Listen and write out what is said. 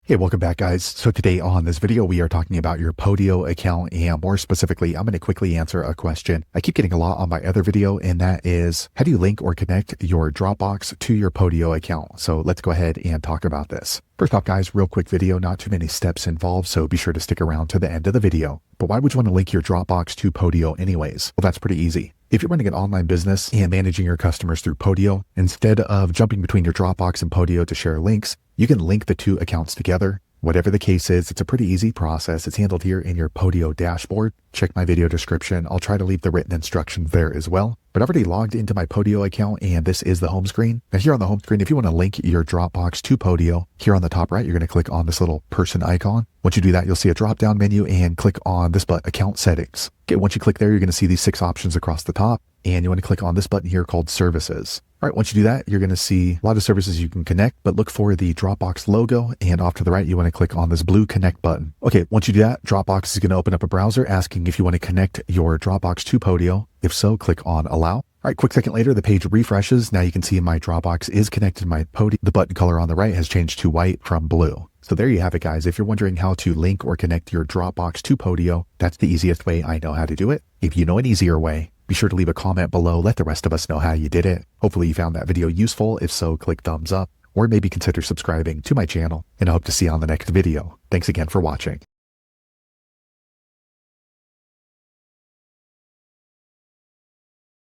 Hey, welcome back guys. So today on this video, we are talking about your Podio account, and more specifically, I'm going to quickly answer a question I keep getting a lot on my other video, and that is, how do you link or connect your Dropbox to your Podio account? So let's go ahead and talk about this. First off guys, real quick video, not too many steps involved, so be sure to stick around to the end of the video. But why would you want to link your Dropbox to Podio anyways? Well, that's pretty easy. If you're running an online business and managing your customers through Podio, instead of jumping between your Dropbox and Podio to share links, you can link the two accounts together. Whatever the case is, it's a pretty easy process. It's handled here in your Podio dashboard. Check my video description. I'll try to leave the written instructions there as well. But I've already logged into my Podio account, and this is the home screen. Now here on the home screen, if you want to link your Dropbox to Podio, here on the top right, you're going to click on this little person icon. Once you do that, you'll see a drop-down menu and click on this button, Account Settings. Okay, once you click there, you're going to see these 6 options across the top, and you want to click on this button here called Services. All right, once you do that, you're going to see a lot of services you can connect, but look for the Dropbox logo, and off to the right, you want to click on this blue Connect button. Okay, once you do that, Dropbox is going to open up a browser asking if you want to connect your Dropbox to Podio. If so, click on Allow. All right, quick second later, the page refreshes. Now you can see my Dropbox is connected to my Podio. The button color on the right has changed to white from blue. So there you have it, guys. If you're wondering how to link or connect your Dropbox to Podio, that's the easiest way I know how to do it. If you know an easier way, be sure to leave a comment below. Let the rest of us know how you did it. Hopefully you found that video useful. If so, click thumbs up or maybe consider subscribing to my channel, and I hope to see you on the next video. Thanks again for watching.